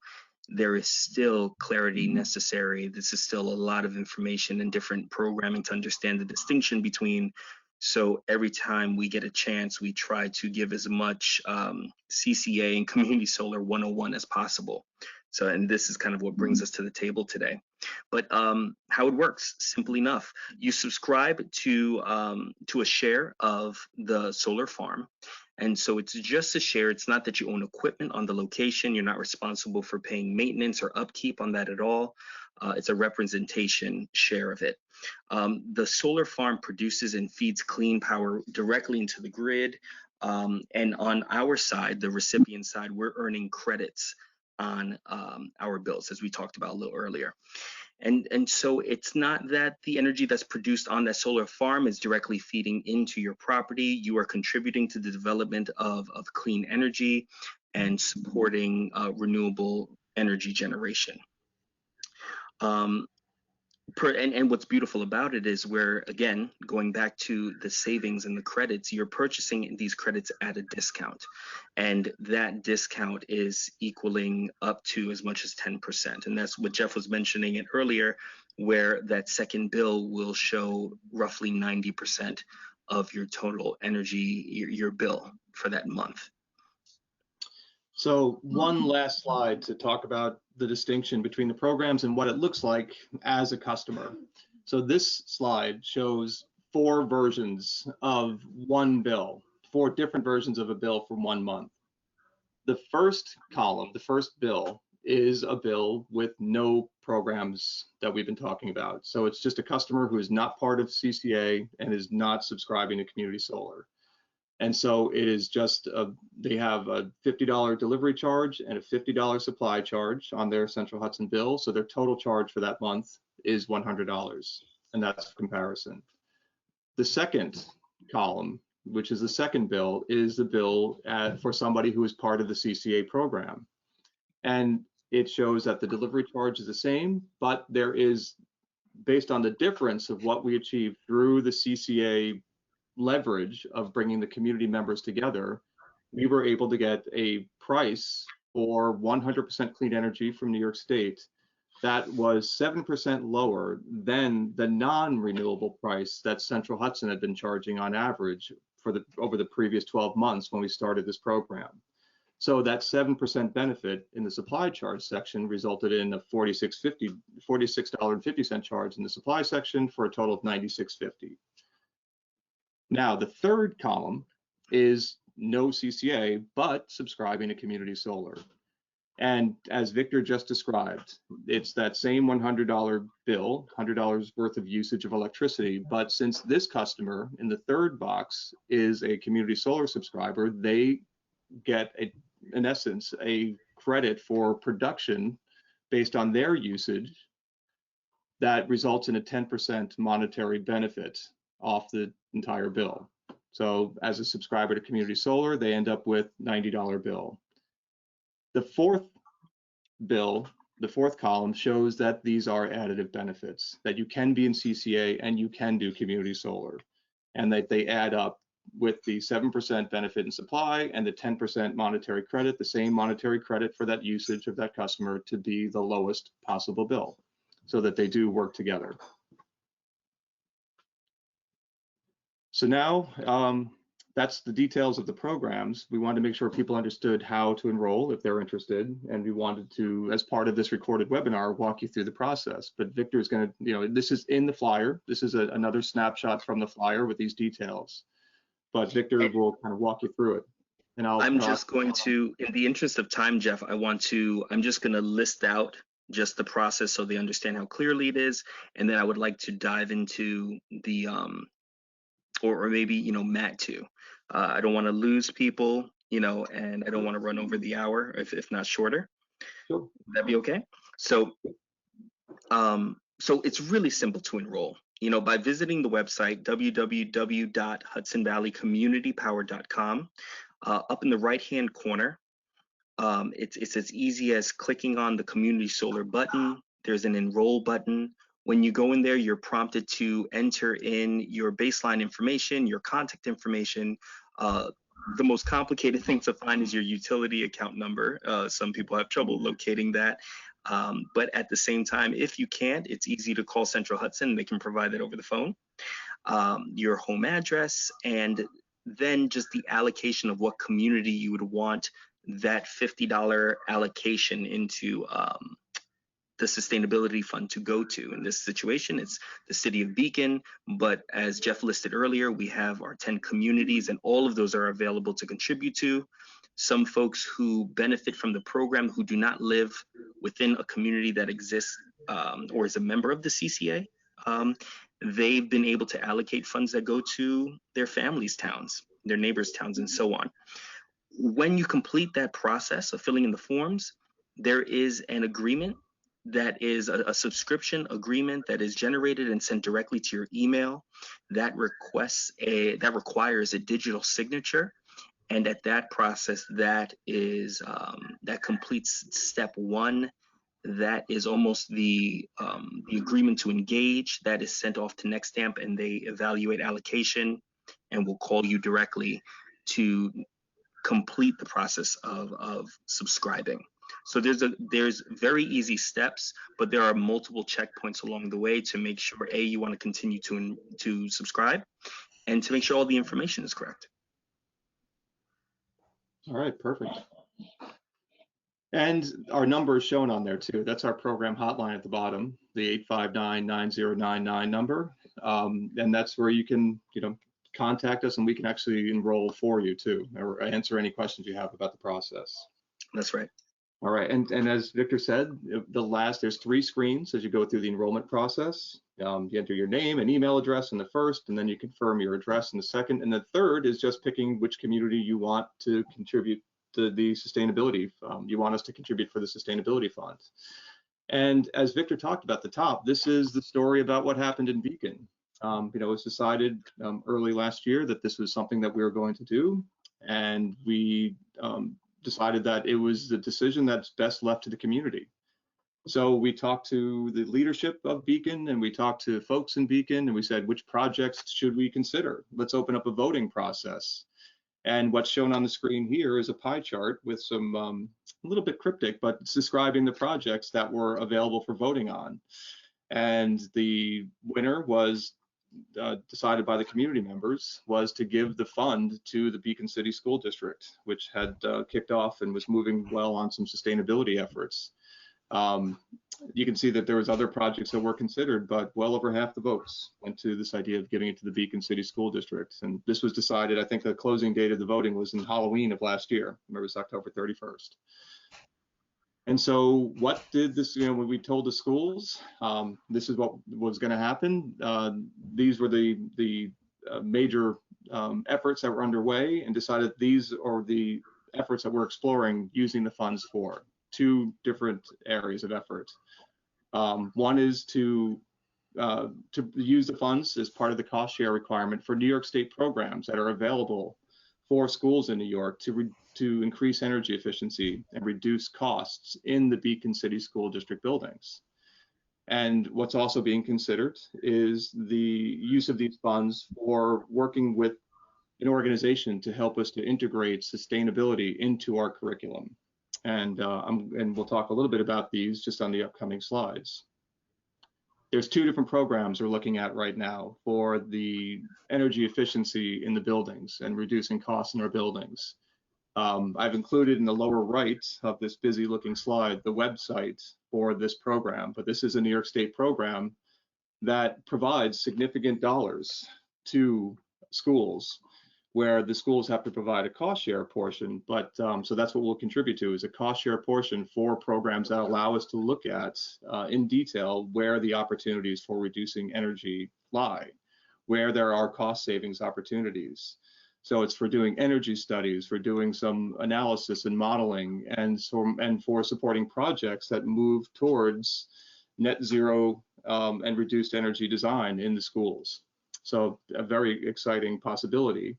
there is still clarity necessary. This is still a lot of information and different programming to understand the distinction between. So every time we get a chance, we try to give as much CCA and Community Solar 101 as possible. So, and this is kind of what brings us to the table today. But how it works, simple enough. You subscribe to a share of the solar farm. And so it's just a share. It's not that you own equipment on the location. You're not responsible for paying maintenance or upkeep on that at all. It's a representation share of it. The solar farm produces and feeds clean power directly into the grid. And on our side, the recipient side, we're earning credits on our bills, as we talked about a little earlier. And so it's not that the energy that's produced on that solar farm is directly feeding into your property. You are contributing to the development of clean energy and supporting renewable energy generation. And what's beautiful about it is where, again, going back to the savings and the credits, you're purchasing these credits at a discount. And that discount is equaling up to as much as 10%. And that's what Jeff was mentioning it earlier, where that second bill will show roughly 90% of your total energy, your bill for that month. So one last slide to talk about the distinction between the programs and what it looks like as a customer. So this slide shows 4 versions of one bill, 4 different versions of a bill for 1 month. The first column, the first bill, is a bill with no programs that we've been talking about. So it's just a customer who is not part of CCA and is not subscribing to Community Solar. And so it is just, they have a $50 delivery charge and a $50 supply charge on their Central Hudson bill. So their total charge for that month is $100, and that's comparison. The second column, which is the second bill, is the bill for somebody who is part of the CCA program. And it shows that the delivery charge is the same, but there is, based on the difference of what we achieved through the CCA leverage of bringing the community members together, we were able to get a price for 100% clean energy from New York State that was 7% lower than the non-renewable price that Central Hudson had been charging on average over the previous 12 months when we started this program. So that 7% benefit in the supply charge section resulted in a $46.50 charge in the supply section for a total of $96.50. Now, the third column is no CCA, but subscribing to community solar. And as Victor just described, it's that same $100 bill, $100 worth of usage of electricity. But since this customer in the third box is a community solar subscriber, they get, in essence, a credit for production based on their usage that results in a 10% monetary benefit off the entire bill. So as a subscriber to community solar, they end up with $90 bill. The fourth bill, the fourth column, shows that these are additive benefits, that you can be in CCA and you can do community solar, and that they add up with the 7% benefit in supply and the 10% monetary credit, the same monetary credit for that usage of that customer, to be the lowest possible bill, so that they do work together. So now that's the details of the programs. We wanted to make sure people understood how to enroll if they're interested, and we wanted to, as part of this recorded webinar, walk you through the process. But Victor is going to, this is in the flyer. This is another snapshot from the flyer with these details. But Victor will kind of walk you through it. And I'm just going to, in the interest of time, Jeff, I'm just going to list out just the process so they understand how clearly it is, and then I would like to dive into the or maybe Matt too. I don't want to lose people, and I don't want to run over the hour if not shorter. Sure. Would that be okay? So so it's really simple to enroll. By visiting the website www.hudsonvalleycommunitypower.com, up in the right-hand corner, it's as easy as clicking on the community solar button. There's an enroll button. When you go in there, you're prompted to enter in your baseline information, your contact information. The most complicated thing to find is your utility account number. Some people have trouble locating that. But at the same time, if you can't, it's easy to call Central Hudson. They can provide that over the phone. Your home address, and then just the allocation of what community you would want that $50 allocation into the sustainability fund to go to. In this situation, it's the city of Beacon, but as Jeff listed earlier, we have our 10 communities, and all of those are available to contribute to. Some folks who benefit from the program who do not live within a community that exists or is a member of the CCA, they've been able to allocate funds that go to their families' towns, their neighbors' towns, and so on. When you complete that process of filling in the forms, there is an agreement that is a subscription agreement that is generated and sent directly to your email that requires a digital signature. And at that process, that completes step one. That is almost the agreement to engage. That is sent off to Nextamp, and they evaluate allocation and will call you directly to complete the process of subscribing. So there's very easy steps, but there are multiple checkpoints along the way to make sure you want to continue to subscribe, and to make sure all the information is correct. All right, perfect. And our number is shown on there too. That's our program hotline at the bottom, the 859-9099 number, and that's where you can contact us, and we can actually enroll for you too, or answer any questions you have about the process. That's right. All right, and as Victor said, there's 3 screens as you go through the enrollment process. You enter your name and email address in the first, and then you confirm your address in the second, and the third is just picking which community you want to contribute to the sustainability. You want us to contribute for the sustainability fund. And as Victor talked about at the top, this is the story about what happened in Beacon. It was decided early last year that this was something that we were going to do, and we decided that it was the decision that's best left to the community. So we talked to the leadership of Beacon, and we talked to folks in Beacon, and we said, which projects should we consider? Let's open up a voting process. And what's shown on the screen here is a pie chart with some a little bit cryptic, but it's describing the projects that were available for voting on. And the winner was decided by the community members was to give the fund to the Beacon City School District, which had kicked off and was moving well on some sustainability efforts. You can see that there was other projects that were considered, but well over half the votes went to this idea of giving it to the Beacon City School District. And this was decided, I think the closing date of the voting was in Halloween of last year. Remember, it was October 31st. And so what did this, when we told the schools, this is what was going to happen. These were the major efforts that were underway, and decided these are the efforts that we're exploring using the funds for. Two different areas of effort. One is to use the funds as part of the cost share requirement for New York State programs that are available for schools in New York to increase energy efficiency and reduce costs in the Beacon City School District buildings. And what's also being considered is the use of these funds for working with an organization to help us to integrate sustainability into our curriculum. And we'll talk a little bit about these just on the upcoming slides. There's two different programs we're looking at right now for the energy efficiency in the buildings and reducing costs in our buildings. I've included in the lower right of this busy looking slide the website for this program, but this is a New York State program that provides significant dollars to schools, where the schools have to provide a cost share portion. But so that's what we'll contribute to, is a cost share portion for programs that allow us to look at in detail where the opportunities for reducing energy lie, where there are cost savings opportunities. So it's for doing energy studies, for doing some analysis and modeling, and for supporting projects that move towards net zero and reduced energy design in the schools. So a very exciting possibility.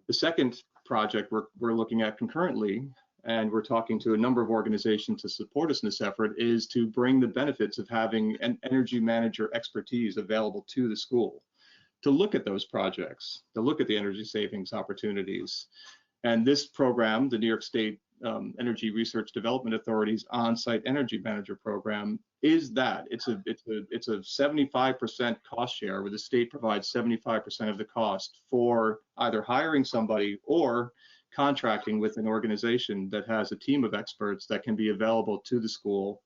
The second project we're looking at concurrently, and we're talking to a number of organizations to support us in this effort, is to bring the benefits of having an energy manager expertise available to the school, to look at those projects, to look at the energy savings opportunities. And this program, the New York State Energy Research Development Authority's on-site energy manager program, is that. It's a 75% cost share, where the state provides 75% of the cost for either hiring somebody or contracting with an organization that has a team of experts that can be available to the school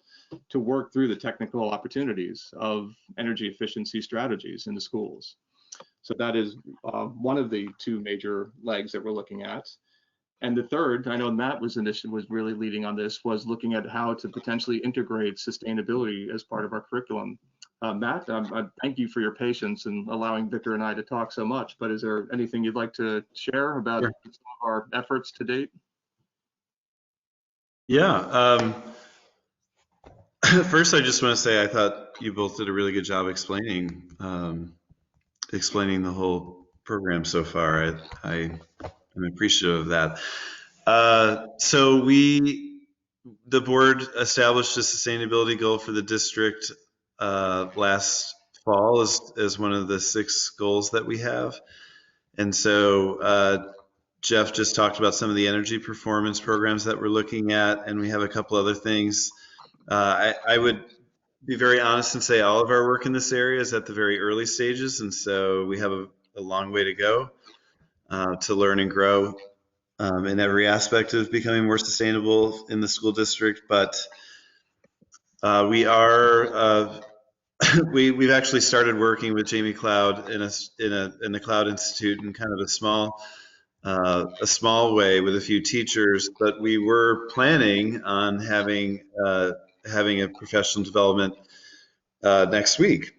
to work through the technical opportunities of energy efficiency strategies in the schools. So that is one of the two major legs that we're looking at. And the third, I know Matt was really leading on this, was looking at how to potentially integrate sustainability as part of our curriculum. Matt, I thank you for your patience in allowing Victor and I to talk so much, but is there anything you'd like to share about some of our efforts to date? Yeah. First, I just want to say I thought you both did a really good job explaining the whole program so far. I'm appreciative of that. So the board established a sustainability goal for the district last fall as one of the 6 goals that we have. And so Jeff just talked about some of the energy performance programs that we're looking at, and we have a couple other things. I would be very honest and say all of our work in this area is at the very early stages, and so we have a long way to go to learn and grow in every aspect of becoming more sustainable in the school district. But we are we've actually started working with Jamie Cloud in the Cloud Institute in kind of a small way with a few teachers. But we were planning on having a professional development next week.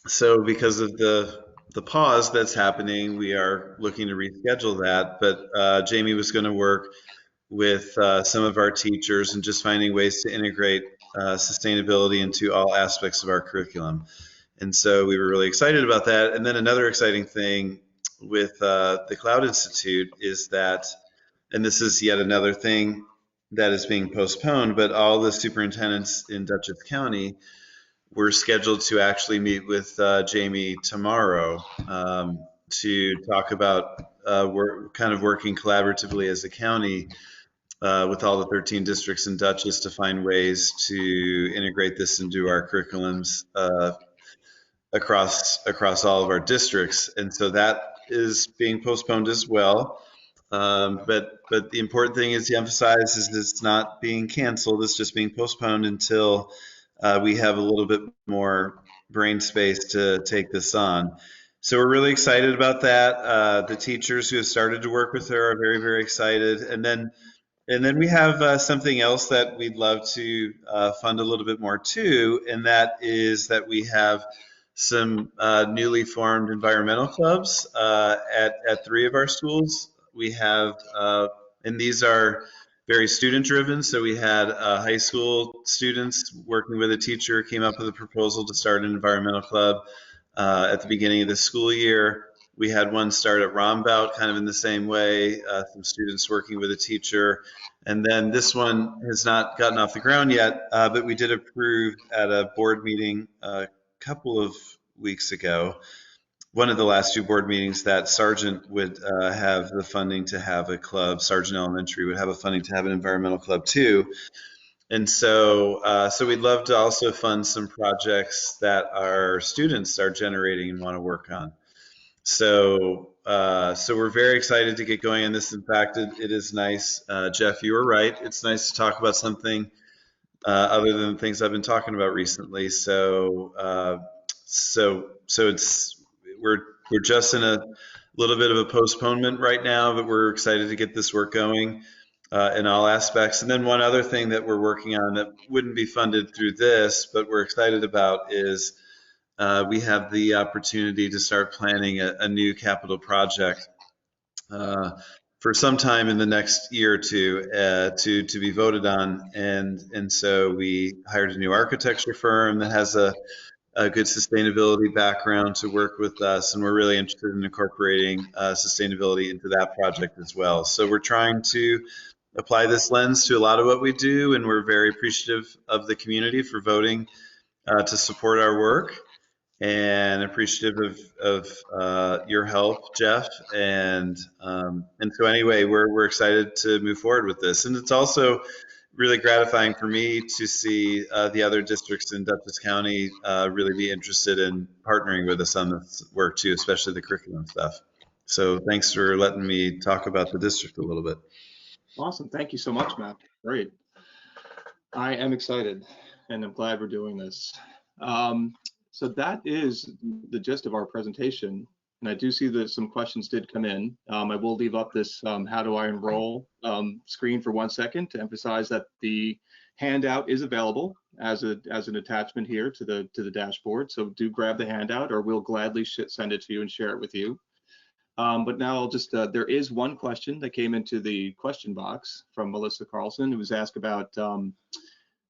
So because of the pause that's happening, we are looking to reschedule that. But Jamie was going to work with some of our teachers and just finding ways to integrate sustainability into all aspects of our curriculum. And so we were really excited about that. And then another exciting thing with the Cloud Institute is that, and this is yet another thing that is being postponed, but all the superintendents in Dutchess County were scheduled to actually meet with Jamie tomorrow to talk about kind of working collaboratively as a county with all the 13 districts in Dutchess to find ways to integrate this into our curriculums across all of our districts, and so that is being postponed as well. But the important thing is to emphasize is it's not being canceled. It's just being postponed until we have a little bit more brain space to take this on. So we're really excited about that. The teachers who have started to work with her are very, very excited. And then we have something else that we'd love to fund a little bit more too, and that is that we have some newly formed environmental clubs at 3 of our schools. We have, and these are very student driven. So we had high school students working with a teacher came up with a proposal to start an environmental club at the beginning of the school year. We had one start at Rombout, kind of in the same way, some students working with a teacher. And then this one has not gotten off the ground yet, but we did approve at a board meeting a couple of weeks ago, one of the last 2 board meetings, that Sargent would have the funding to have a club. Sargent Elementary would have a funding to have an environmental club too. And so we'd love to also fund some projects that our students are generating and want to work on. So we're very excited to get going on this. In fact, it is nice. Jeff, you were right. It's nice to talk about something other than the things I've been talking about recently. So we're just in a little bit of a postponement right now, but we're excited to get this work going in all aspects. And then one other thing that we're working on that wouldn't be funded through this, but we're excited about is we have the opportunity to start planning a new capital project for some time in the next year or two to be voted on. And so we hired a new architecture firm that has a good sustainability background to work with us, and we're really interested in incorporating sustainability into that project as well. So we're trying to apply this lens to a lot of what we do, and we're very appreciative of the community for voting to support our work, and appreciative of your help, Jeff. And so anyway, we're excited to move forward with this, and it's also really gratifying for me to see the other districts in Dutchess County really be interested in partnering with us on this work too, especially the curriculum stuff. So thanks for letting me talk about the district a little bit. Awesome. Thank you so much, Matt. Great. I am excited, and I'm glad we're doing this. So that is the gist of our presentation. And I do see that some questions did come in. I will leave up this how do I enroll screen for 1 second to emphasize that the handout is available as an attachment here to the dashboard. So do grab the handout, or we'll gladly send it to you and share it with you. But now I'll just, there is one question that came into the question box from Melissa Carlson, who was asked about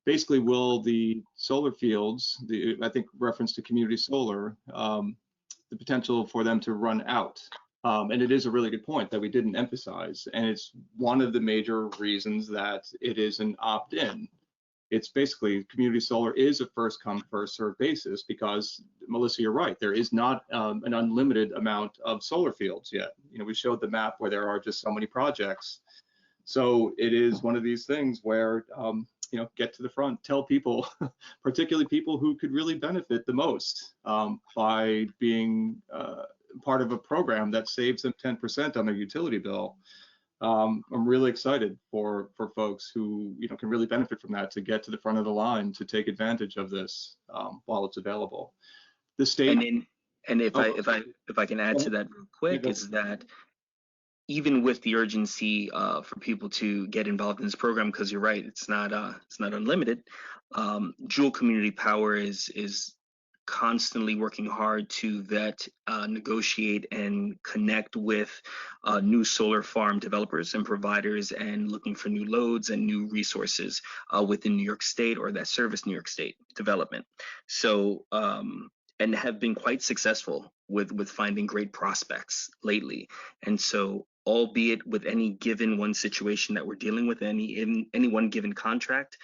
basically, will the solar fields, I think reference to community solar, the potential for them to run out. And it is a really good point that we didn't emphasize. And it's one of the major reasons that it is an opt-in. It's basically community solar is a first come, first served basis because, Melissa, you're right. There is not an unlimited amount of solar fields yet. You know, we showed the map where there are just so many projects. So it is one of these things where, you know, get to the front, tell people, particularly people who could really benefit the most by being part of a program that saves them 10% on their utility bill. I'm really excited for folks who, you know, can really benefit from that to get to the front of the line to take advantage of this while it's available. The state. And if I can add to that real quick, is that even with the urgency for people to get involved in this program, because you're right, it's not unlimited. Jewel Community Power is constantly working hard to vet, negotiate, and connect with new solar farm developers and providers, and looking for new loads and new resources within New York State or that service New York State development. So and have been quite successful with finding great prospects lately. And so, albeit with any given one situation that we're dealing with, in any one given contract,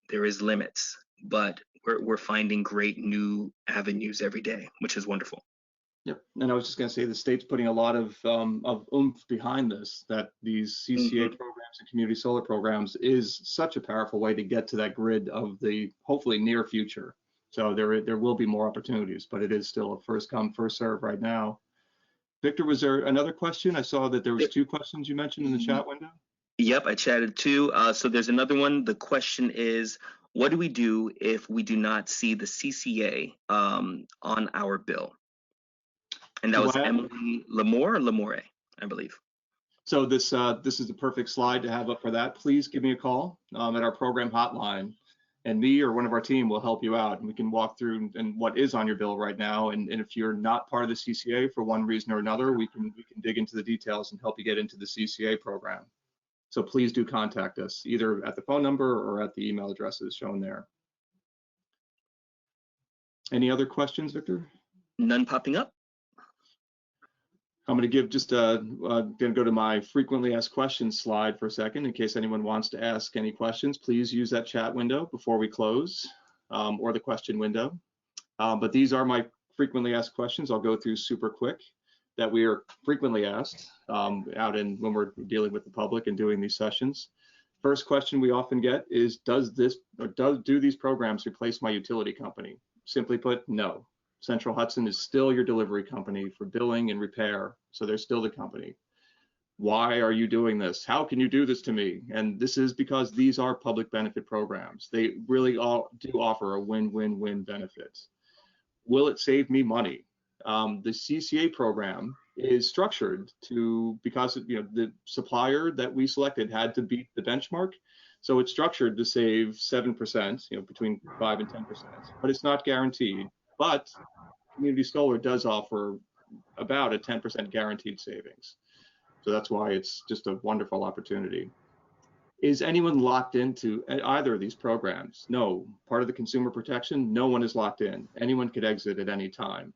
there is limits, but we're finding great new avenues every day, which is wonderful. Yep, and I was just going to say the state's putting a lot of oomph behind this, that these CCA programs and community solar programs is such a powerful way to get to that grid of the hopefully near future. So there will be more opportunities, but it is still a first come, first serve right now. Victor, was there another question? I saw that there was 2 questions you mentioned in the chat window. Yep, I chatted too. So there's another one. The question is, what do we do if we do not see the CCA on our bill? And that was Emily Lamore or Lamore, I believe. So this is the perfect slide to have up for that. Please give me a call at our program hotline, and me or one of our team will help you out, and we can walk through and what is on your bill right now. And if you're not part of the CCA for one reason or another, we can dig into the details and help you get into the CCA program. So please do contact us either at the phone number or at the email addresses shown there. Any other questions, Victor? None popping up. I'm going to give just going to go to my frequently asked questions slide for a second in case anyone wants to ask any questions. Please use that chat window before we close, or the question window. But these are my frequently asked questions. I'll go through super quick that we are frequently asked out in when we're dealing with the public and doing these sessions. First question we often get is, do these programs replace my utility company? Simply put, no. Central Hudson is still your delivery company for billing and repair, so they're still the company. Why are you doing this? How can you do this to me? And this is because these are public benefit programs. They really all do offer a win-win-win benefit. Will it save me money? The CCA program is structured to, because the supplier that we selected had to beat the benchmark, so it's structured to save 7%, between 5 and 10%, but it's not guaranteed. But community solar does offer about a 10% guaranteed savings. So that's why it's just a wonderful opportunity. Is anyone locked into either of these programs? No. Part of the consumer protection, no one is locked in. Anyone could exit at any time.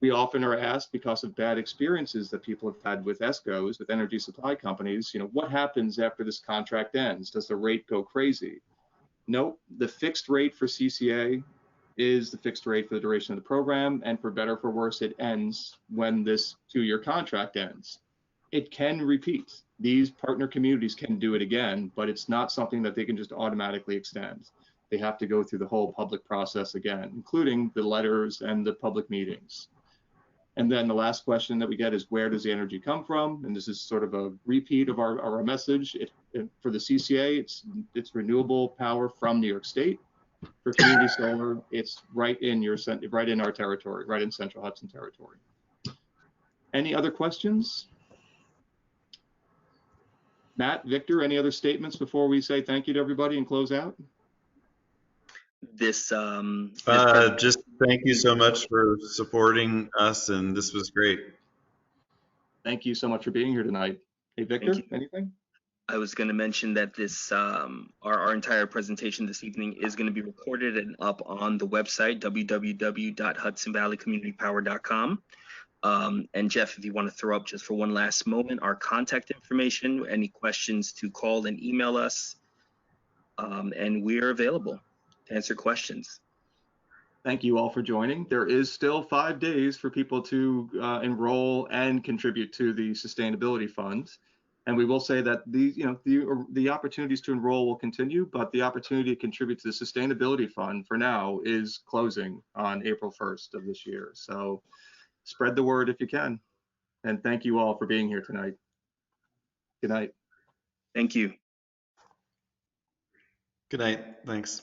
We often are asked, because of bad experiences that people have had with ESCOs, with energy supply companies, what happens after this contract ends? Does the rate go crazy? Nope. The fixed rate for CCA is the fixed rate for the duration of the program, and for better or for worse, it ends when this 2-year contract ends. It can repeat. These partner communities can do it again, but it's not something that they can just automatically extend. They have to go through the whole public process again, including the letters and the public meetings. And then the last question that we get is, where does the energy come from? And this is sort of a repeat of our message. For the CCA, it's renewable power from New York State. For community solar, it's right in our territory, right in Central Hudson territory. Any other questions? Matt, Victor, any other statements before we say thank you to everybody and close out? Just thank you so much for supporting us, and this was great. Thank you so much for being here tonight. Hey, Victor, anything? I was going to mention that this our entire presentation this evening is going to be recorded and up on the website, www.hudsonvalleycommunitypower.com. And Jeff, if you want to throw up just for one last moment our contact information, any questions to call and email us, and we're available to answer questions. Thank you all for joining. There is still 5 days for people to enroll and contribute to the sustainability fund. And we will say that the opportunities to enroll will continue, but the opportunity to contribute to the sustainability fund for now is closing on April 1st of this year. So spread the word if you can. And thank you all for being here tonight. Good night. Thank you. Good night. Thanks.